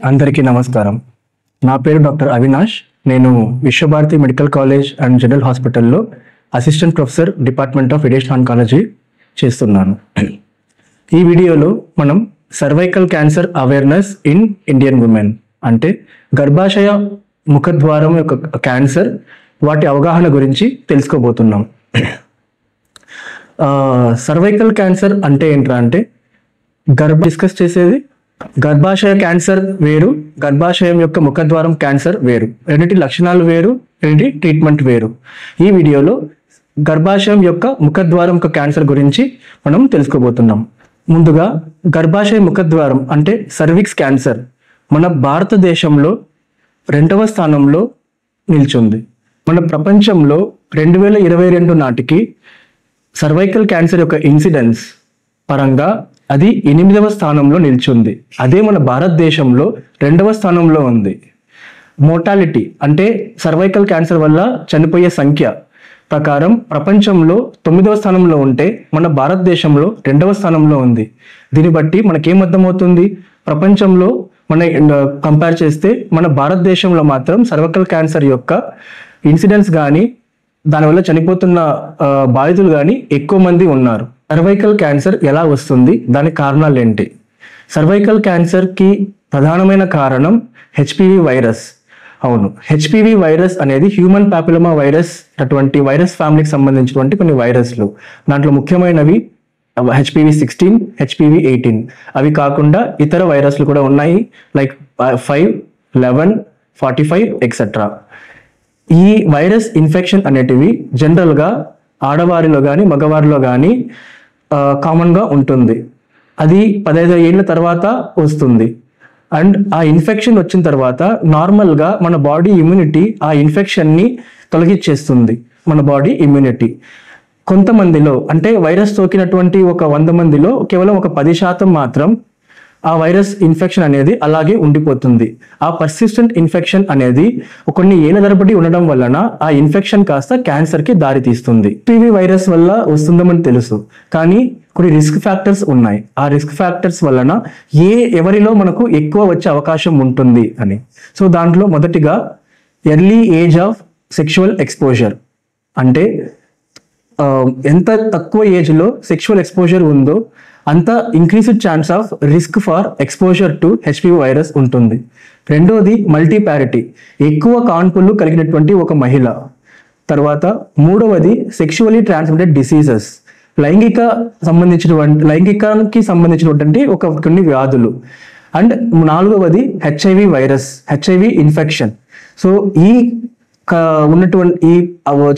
అందరికీ నమస్కారం. నా పేరు డాక్టర్ అవినాష్. నేను Vishwabharati medical college and general హాస్పిటల్లో assistant professor department of radiation oncology చేస్తున్నాను. ఈ వీడియోలో మనం cervical cancer awareness in Indian women అంటే గర్భాశయ ముఖద్వారం యొక్క క్యాన్సర్ వాటి అవగాహన గురించి తెలుసుకోబోతున్నాం. సర్వైకల్ క్యాన్సర్ అంటే ఏంట్రా అంటే డిస్కస్ చేసేది గర్భాశయ క్యాన్సర్ వేరు, గర్భాశయం యొక్క ముఖద్వారం క్యాన్సర్ వేరు. రెండింటి లక్షణాలు వేరు, రెండింటి ట్రీట్మెంట్ వేరు. ఈ వీడియోలో గర్భాశయం యొక్క ముఖద్వారం యొక్క క్యాన్సర్ గురించి మనం తెలుసుకోబోతున్నాం. ముందుగా గర్భాశయ ముఖద్వారం అంటే సర్విక్స్ క్యాన్సర్ మన భారతదేశంలో 2వ స్థానంలో నిల్చుంది. మన ప్రపంచంలో 2022 నాటికి సర్వైకల్ క్యాన్సర్ యొక్క ఇన్సిడెన్స్ పరంగా అది 8వ స్థానంలో నిల్చుంది. అదే మన భారతదేశంలో 2వ స్థానంలో ఉంది. మోర్టాలిటీ అంటే సర్వైకల్ క్యాన్సర్ వల్ల చనిపోయే సంఖ్య ప్రకారం ప్రపంచంలో 9వ స్థానంలో ఉంటే మన భారతదేశంలో 2వ స్థానంలో ఉంది. దీన్ని బట్టి మనకేం అర్థమవుతుంది, ప్రపంచంలో మన కంపేర్ చేస్తే మన భారతదేశంలో మాత్రం సర్వైకల్ క్యాన్సర్ యొక్క ఇన్సిడెన్స్ కానీ దానివల్ల చనిపోతున్న బాధితులు కానీ ఎక్కువ మంది ఉన్నారు. సర్వైకల్ క్యాన్సర్ ఎలా వస్తుంది, దాని కారణాలు ఏంటి? సర్వైకల్ క్యాన్సర్కి ప్రధానమైన కారణం హెచ్పివి వైరస్. అవును, హెచ్పివి వైరస్ అనేది హ్యూమన్ పాపిలోమా వైరస్ అటువంటి వైరస్ ఫ్యామిలీకి సంబంధించినటువంటి కొన్ని వైరస్లు. దాంట్లో ముఖ్యమైనవి HPV-16, HPV-18. అవి కాకుండా ఇతర వైరస్లు కూడా ఉన్నాయి, లైక్ 5, 11, 45 ఎక్సెట్రా. ఈ వైరస్ ఇన్ఫెక్షన్ అనేటివి జనరల్గా ఆడవారిలో కానీ మగవారిలో కానీ కామన్గా ఉంటుంది. అది 15 ఏళ్ళ తర్వాత వస్తుంది. అండ్ ఆ ఇన్ఫెక్షన్ వచ్చిన తర్వాత నార్మల్గా మన బాడీ ఇమ్యూనిటీ ఆ ఇన్ఫెక్షన్ని తొలగించేస్తుంది. మన బాడీ ఇమ్యూనిటీ కొంతమందిలో అంటే వైరస్ సోకినటువంటి ఒక 100 మందిలో కేవలం ఒక 10% మాత్రం ఆ వైరస్ ఇన్ఫెక్షన్ అనేది అలాగే ఉండిపోతుంది. ఆ పర్సిస్టెంట్ ఇన్ఫెక్షన్ అనేది కొన్ని ఏళ్ల తరబడి ఉండడం వలన ఆ ఇన్ఫెక్షన్ కాస్త క్యాన్సర్కి దారితీస్తుంది. HPV వైరస్ వల్ల వస్తుందని తెలుసు, కానీ కొన్ని రిస్క్ ఫ్యాక్టర్స్ ఉన్నాయి. ఆ రిస్క్ ఫ్యాక్టర్స్ వలన ఎవరిలో మనకు ఎక్కువ వచ్చే అవకాశం ఉంటుంది అని. సో దాంట్లో మొదటిగా early age of sexual exposure అంటే ఎంత తక్కువ ఏజ్లో సెక్షువల్ ఎక్స్పోజర్ ఉందో అంత increased chance of risk for exposure to HPV virus ఉంటుంది. రెండోది మల్టీపారిటీ, ఎక్కువ కాన్పులు కలిగినటువంటి ఒక మహిళ. తర్వాత మూడవది సెక్షువలీ ట్రాన్స్మిటెడ్ డిసీజెస్, లైంగికానికి సంబంధించినటువంటి కొన్ని వ్యాధులు. అండ్ నాలుగవది HIV virus, HIV infection. So ఈ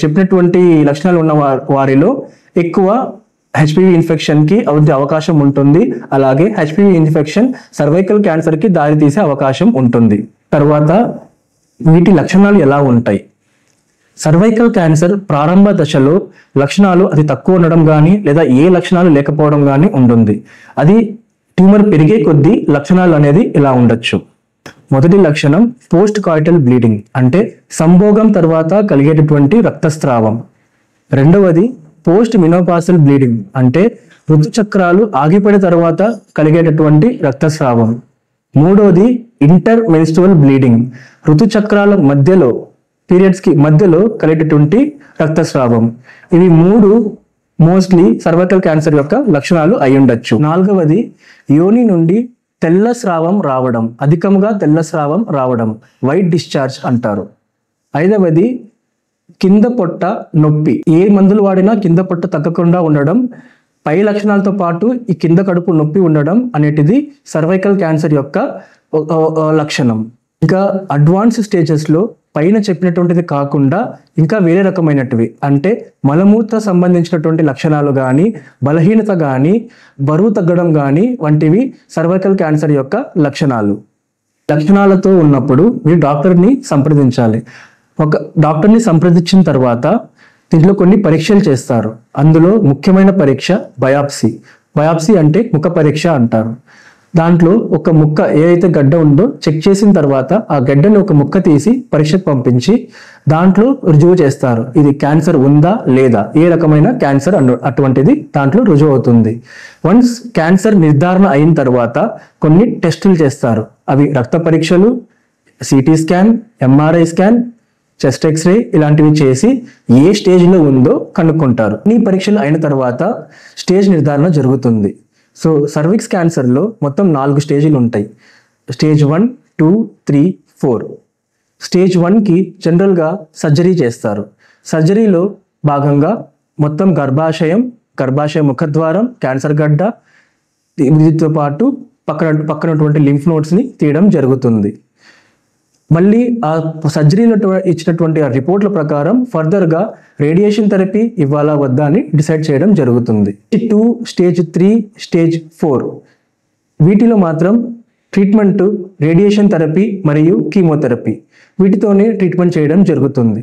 చెప్పినటువంటి లక్షణాలు ఉన్న వారిలో ఎక్కువ హెచ్పివి ఇన్ఫెక్షన్కి అవుతే అవకాశం ఉంటుంది. అలాగే హెచ్పివి ఇన్ఫెక్షన్ సర్వైకల్ క్యాన్సర్కి దారితీసే అవకాశం ఉంటుంది. తర్వాత వీటి లక్షణాలు ఎలా ఉంటాయి? సర్వైకల్ క్యాన్సర్ ప్రారంభ దశలో లక్షణాలు అతి తక్కువ ఉండడం కానీ లేదా ఏ లక్షణాలు లేకపోవడం కానీ ఉంటుంది. అది ట్యూమర్ పెరిగే కొద్దీ లక్షణాలు అనేది ఇలా ఉండొచ్చు. మొదటి లక్షణం పోస్ట్ కాయిటల్ బ్లీడింగ్ అంటే సంభోగం తర్వాత కలిగేటటువంటి రక్తస్రావం. రెండవది పోస్ట్ మినోపాసల్ బ్లీడింగ్ అంటే ఋతుచక్రాలు ఆగిపోయిన తర్వాత కలిగేటటువంటి రక్తస్రావం. మూడవది ఇంటర్ మెన్స్ట్రువల్ బ్లీడింగ్, ఋతుచక్రాల మధ్యలో పీరియడ్స్కి మధ్యలో కలిగేటటువంటి రక్తస్రావం. ఇవి 3 మోస్ట్లీ సర్వైకల్ క్యాన్సర్ యొక్క లక్షణాలు అయి ఉండొచ్చు. నాలుగవది యోని నుండి తెల్ల స్రావం రావడం, అధికంగా తెల్ల స్రావం రావడం, వైట్ డిశ్చార్జ్ అంటారు. ఐదవది కింద పొట్ట నొప్పి, ఏ మందులు వాడినా కింద పొట్ట తగ్గకుండా ఉండడం, పై లక్షణాలతో పాటు ఈ కింద కడుపు నొప్పి ఉండడం అనేటిది సర్వైకల్ క్యాన్సర్ యొక్క లక్షణం. ఇంకా అడ్వాన్స్ స్టేజెస్లో పైన చెప్పినటువంటిది కాకుండా ఇంకా వేరే రకమైనటివి అంటే మలమూత్ర సంబంధించినటువంటి లక్షణాలు కానీ, బలహీనత కానీ, బరువు తగ్గడం కానీ వంటివి సర్వైకల్ క్యాన్సర్ యొక్క లక్షణాలతో ఉన్నప్పుడు మీరు డాక్టర్ని సంప్రదించాలి. ఒక డాక్టర్ని సంప్రదించిన తర్వాత దీంట్లో కొన్ని పరీక్షలు చేస్తారు. అందులో ముఖ్యమైన పరీక్ష బయాప్సీ అంటే ముఖ పరీక్ష అంటారు. దాంట్లో ఒక ముక్క ఏదైతే గడ్డ ఉందో చెక్ చేసిన తర్వాత ఆ గడ్డని ఒక ముక్క తీసి పరీక్షకు పంపించి దాంట్లో రుజువు చేస్తారు ఇది క్యాన్సర్ ఉందా లేదా, ఏ రకమైన క్యాన్సర్ అటువంటిది దాంట్లో రుజువు అవుతుంది. వన్స్ క్యాన్సర్ నిర్ధారణ అయిన తర్వాత కొన్ని టెస్టులు చేస్తారు. అవి రక్త పరీక్షలు, CT scan, MRI scan, chest X-ray ఇలాంటివి చేసి ఏ స్టేజ్లో ఉందో కనుక్కుంటారు. ఈ పరీక్షలు అయిన తర్వాత స్టేజ్ నిర్ధారణ జరుగుతుంది. సో సర్విక్స్ క్యాన్సర్లో మొత్తం 4 స్టేజీలు ఉంటాయి. స్టేజ్ 1, 2, 3, 4. స్టేజ్ 1కి జనరల్గా సర్జరీ చేస్తారు. సర్జరీలో భాగంగా మొత్తం గర్భాశయ ముఖద్వారం, క్యాన్సర్ గడ్డ, వీటితో పాటు పక్కనటువంటి లింఫ్ నోడ్స్ని తీయడం జరుగుతుంది. మళ్ళీ ఆ సర్జరీలో ఇచ్చినటువంటి ఆ రిపోర్ట్ల ప్రకారం ఫర్దర్గా రేడియేషన్ థెరపీ ఇవ్వాలా వద్దా అని డిసైడ్ చేయడం జరుగుతుంది. 2, స్టేజ్ 3, స్టేజ్ 4 వీటిలో మాత్రం ట్రీట్మెంట్ రేడియేషన్ థెరపీ మరియు కీమోథెరపీ వీటితోనే ట్రీట్మెంట్ చేయడం జరుగుతుంది.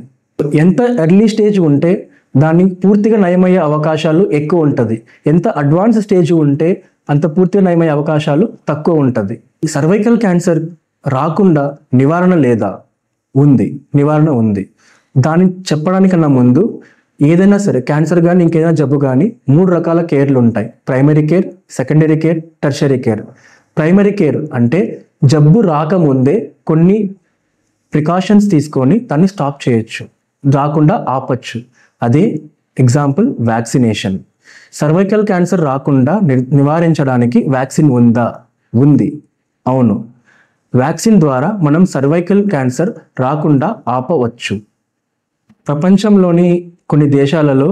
ఎంత ఎర్లీ స్టేజ్ ఉంటే దాన్ని పూర్తిగా నయమయ్యే అవకాశాలు ఎక్కువ ఉంటుంది. ఎంత అడ్వాన్స్ స్టేజ్ ఉంటే అంత పూర్తిగా నయమయ్యే అవకాశాలు తక్కువ ఉంటుంది. ఈ సర్వైకల్ క్యాన్సర్ రాకుండా నివారణ లేదా? నివారణ ఉంది. దాన్ని చెప్పడానికన్నా ముందు ఏదైనా సరే క్యాన్సర్ కానీ ఇంకేదైనా జబ్బు కానీ 3 రకాల కేర్లు ఉంటాయి. Primary care, secondary care, tertiary care. Primary care అంటే జబ్బు రాకముందే కొన్ని ప్రికాషన్స్ తీసుకొని దాన్ని స్టాప్ చేయొచ్చు, రాకుండా ఆపచ్చు. అదే ఎగ్జాంపుల్ వ్యాక్సినేషన్. సర్వైకల్ క్యాన్సర్ రాకుండా నివారించడానికి వ్యాక్సిన్ ఉందా? ఉంది. అవును. వ్యాక్సిన్ ద్వారా మనం సర్వైకల్ క్యాన్సర్ రాకుండా ఆపవచ్చు. ప్రపంచంలోని కొన్ని దేశాలలో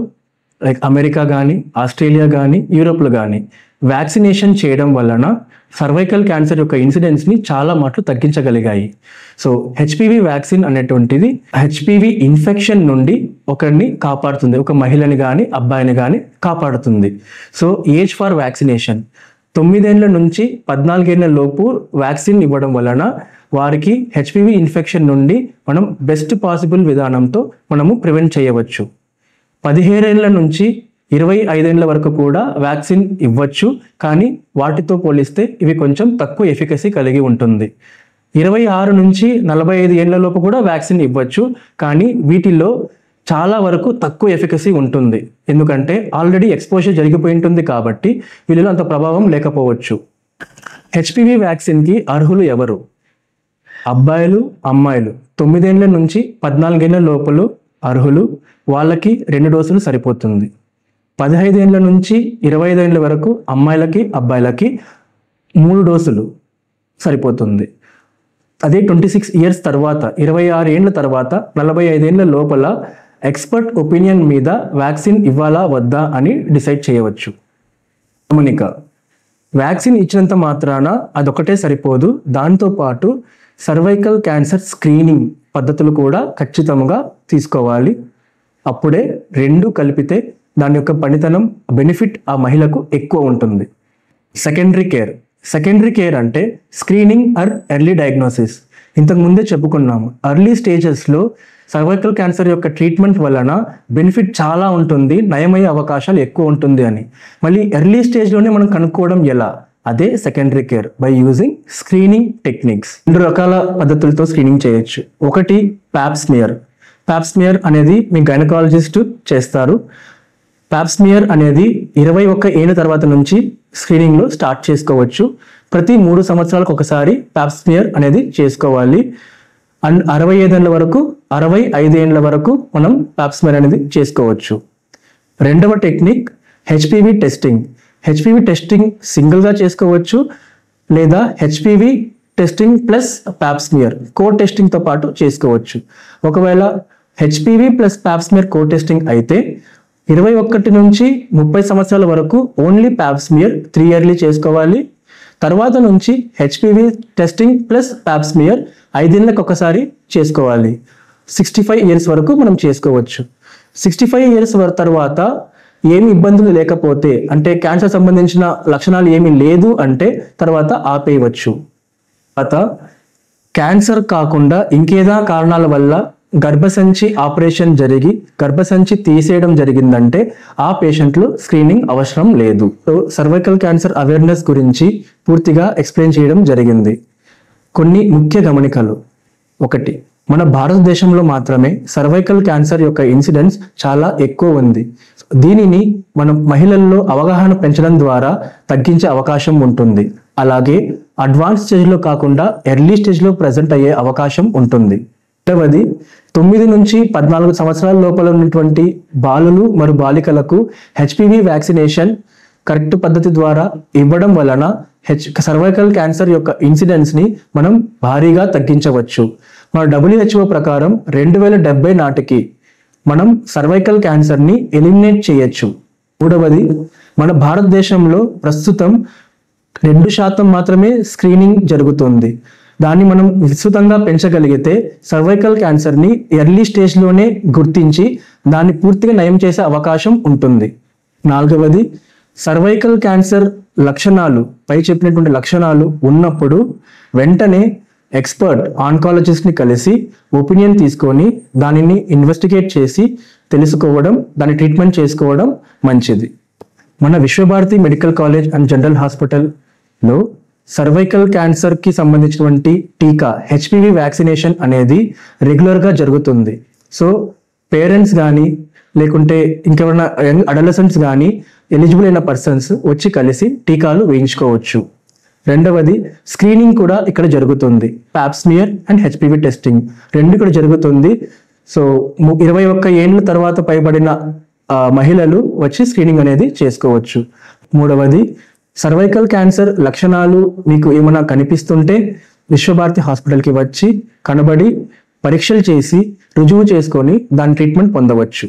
లైక్ అమెరికా కానీ, ఆస్ట్రేలియా కానీ, యూరోప్లో కానీ వ్యాక్సినేషన్ చేయడం వలన సర్వైకల్ క్యాన్సర్ యొక్క ఇన్సిడెన్స్ని చాలా మట్లు తగ్గించగలిగాయి. సో హెచ్పివి వ్యాక్సిన్ అనేటువంటిది హెచ్పివి ఇన్ఫెక్షన్ నుండి ఒకరిని కాపాడుతుంది, ఒక మహిళని కానీ అబ్బాయిని కానీ కాపాడుతుంది. సో ఏజ్ ఫర్ వ్యాక్సినేషన్ 9 ఏళ్ల నుంచి 14 ఏళ్ల లోపు వ్యాక్సిన్ ఇవ్వడం వలన వారికి హెచ్పివి ఇన్ఫెక్షన్ నుండి మనం బెస్ట్ పాసిబుల్ విధానంతో మనము ప్రివెంట్ చేయవచ్చు. 17 ఏళ్ల నుంచి 25 ఏళ్ల వరకు కూడా వ్యాక్సిన్ ఇవ్వచ్చు, కానీ వాటితో పోలిస్తే ఇవి కొంచెం తక్కువ ఎఫికసీ కలిగి ఉంటుంది. 26 నుంచి 45 ఏళ్ల లోపు కూడా వ్యాక్సిన్ ఇవ్వచ్చు, కానీ వీటిల్లో చాలా వరకు తక్కువ ఎఫికసీ ఉంటుంది. ఎందుకంటే ఆల్రెడీ ఎక్స్పోజర్ జరిగిపోయి ఉంటుంది కాబట్టి వీళ్ళలో అంత ప్రభావం లేకపోవచ్చు. హెచ్పివి వ్యాక్సిన్కి అర్హులు ఎవరు? అబ్బాయిలు, అమ్మాయిలు 9 ఏళ్ల నుంచి 14 ఏళ్ల లోపల అర్హులు. వాళ్ళకి 2 డోసులు సరిపోతుంది. 15 ఏళ్ల నుంచి 25 ఏళ్ల వరకు అమ్మాయిలకి, అబ్బాయిలకి 3 డోసులు సరిపోతుంది. అదే 26 ఇయర్స్ తర్వాత, 26 ఏళ్ల తర్వాత 45 ఏళ్ల లోపల ఎక్స్పర్ట్ ఒపీనియన్ మీద వ్యాక్సిన్ ఇవ్వాలా వద్దా అని డిసైడ్ చేయవచ్చు. గమనిక, వ్యాక్సిన్ ఇచ్చినంత మాత్రాన అదొకటే సరిపోదు. దాంతోపాటు సర్వైకల్ క్యాన్సర్ స్క్రీనింగ్ పద్ధతులు కూడా ఖచ్చితంగా తీసుకోవాలి. అప్పుడే 2 కలిపితే దాని యొక్క పనితనం, బెనిఫిట్ ఆ మహిళకు ఎక్కువ ఉంటుంది. సెకండరీ కేర్ అంటే స్క్రీనింగ్ ఆర్ ఎర్లీ డయాగ్నోసిస్. ఇంతకు ముందే చెప్పుకున్నాము, ఎర్లీ స్టేజెస్లో సర్వైకల్ క్యాన్సర్ యొక్క ట్రీట్మెంట్ వలన బెనిఫిట్ చాలా ఉంటుంది, నయమయ్యే అవకాశాలు ఎక్కువ ఉంటుంది అని. మళ్ళీ ఎర్లీ స్టేజ్లోనే మనం కనుక్కోవడం ఎలా? అదే secondary care, by using screening techniques. 2 రకాల పద్ధతులతో స్క్రీనింగ్ చేయొచ్చు. ఒకటి ప్యాప్స్మియర్ అనేది మీ గైనకాలజిస్ట్ చేస్తారు. ప్యాప్స్మియర్ అనేది 21 ఏళ్ళ తర్వాత నుంచి స్క్రీనింగ్లో స్టార్ట్ చేసుకోవచ్చు. ప్రతి 3 సంవత్సరాలకు ఒకసారి ప్యాప్స్మియర్ అనేది చేసుకోవాలి. అండ్ 65 ఏళ్ళ వరకు, 65 ఏళ్ళ వరకు మనం ప్యాప్స్మియర్ అనేది చేసుకోవచ్చు. రెండవ technique HPV testing. HPV testing సింగిల్గా చేసుకోవచ్చు, లేదా హెచ్పివి టెస్టింగ్ ప్లస్ ప్యాప్స్మియర్ కో టెస్టింగ్తో పాటు చేసుకోవచ్చు. ఒకవేళ హెచ్పివి ప్లస్ ప్యాప్స్మియర్ కో టెస్టింగ్ అయితే 21 నుంచి 30 సంవత్సరాల వరకు ఓన్లీ ప్యాప్స్మియర్ 3 ఇయర్లీ చేసుకోవాలి. తర్వాత నుంచి హెచ్పివి టెస్టింగ్ ప్లస్ ప్యాప్స్మియర్ 5 ఏళ్ళకి ఒకసారి చేసుకోవాలి. 65 ఇయర్స్ వరకు మనం చేసుకోవచ్చు. 65 ఇయర్స్ తర్వాత ఏమి ఇబ్బందులు లేకపోతే, అంటే క్యాన్సర్ సంబంధించిన లక్షణాలు ఏమీ లేదు అంటే తర్వాత ఆపేయవచ్చు. తర్వాత క్యాన్సర్ కాకుండా ఇంకేదా కారణాల వల్ల గర్భసంచి ఆపరేషన్ జరిగి గర్భసంచి తీసేయడం జరిగిందంటే ఆ పేషెంట్లు స్క్రీనింగ్ అవసరం లేదు. సో సర్వైకల్ క్యాన్సర్ అవేర్నెస్ గురించి పూర్తిగా ఎక్స్ప్లెయిన్ చేయడం జరిగింది. కొన్ని ముఖ్య గమనికలు. 1. మన భారతదేశంలో మాత్రమే సర్వైకల్ క్యాన్సర్ యొక్క ఇన్సిడెన్స్ చాలా ఎక్కువ ఉంది. దీనిని మనం మహిళల్లో అవగాహన పెంచడం ద్వారా తగ్గించే అవకాశం ఉంటుంది. అలాగే అడ్వాన్స్ స్టేజ్లో కాకుండా ఎర్లీ స్టేజ్లో ప్రజెంట్ అయ్యే అవకాశం ఉంటుంది. రెండవది 9 నుంచి 14 సంవత్సరాల లోపల ఉన్నటువంటి బాలులు మరియు బాలికలకు హెచ్పివి వ్యాక్సినేషన్ కరెక్ట్ పద్ధతి ద్వారా ఇవ్వడం వలన సర్వైకల్ క్యాన్సర్ యొక్క ఇన్సిడెన్స్ ని మనం భారీగా తగ్గించవచ్చు. మన WHO ప్రకారం 2070 నాటికి మనం సర్వైకల్ క్యాన్సర్ ని ఎలిమినేట్ చేయొచ్చు. మూడవది, మన భారతదేశంలో ప్రస్తుతం 2% మాత్రమే స్క్రీనింగ్ జరుగుతుంది. దాన్ని మనం విస్తృతంగా పెంచగలిగితే సర్వైకల్ క్యాన్సర్ ని ఎర్లీ స్టేజ్లోనే గుర్తించి దాన్ని పూర్తిగా నయం చేసే అవకాశం ఉంటుంది. నాలుగవది, సర్వైకల్ క్యాన్సర్ లక్షణాలు పై చెప్పినటువంటి లక్షణాలు ఉన్నప్పుడు వెంటనే ఎక్స్పర్ట్ ఆన్కాలజిస్ట్ని కలిసి ఒపీనియన్ తీసుకొని దానిని ఇన్వెస్టిగేట్ చేసి తెలుసుకోవడం, దాన్ని ట్రీట్మెంట్ చేసుకోవడం మంచిది. మన Viswabharathi medical college and general హాస్పిటల్లో సర్వైకల్ క్యాన్సర్కి సంబంధించినటువంటి టీకా హెచ్పివి వ్యాక్సినేషన్ అనేది రెగ్యులర్గా జరుగుతుంది. సో పేరెంట్స్ కానీ లేకుంటే ఇంకెవరైనా యంగ్ అడలసెంట్స్ కానీ ఎలిజిబుల్ అయిన పర్సన్స్ వచ్చి కలిసి టీకాలు వేయించుకోవచ్చు. రెండవది, స్క్రీనింగ్ కూడా ఇక్కడ జరుగుతుంది. ప్యాప్స్మియర్ అండ్ హెచ్పివి టెస్టింగ్ రెండు ఇక్కడ జరుగుతుంది. సో 21 ఏళ్ళ తర్వాత పైబడిన మహిళలు వచ్చి స్క్రీనింగ్ అనేది చేసుకోవచ్చు. మూడవది, సర్వైకల్ క్యాన్సర్ లక్షణాలు మీకు ఏమైనా కనిపిస్తుంటే విశ్వభారతి హాస్పిటల్కి వచ్చి కనబడి పరీక్షలు చేసి రుజువు చేసుకొని దాని ట్రీట్మెంట్ పొందవచ్చు.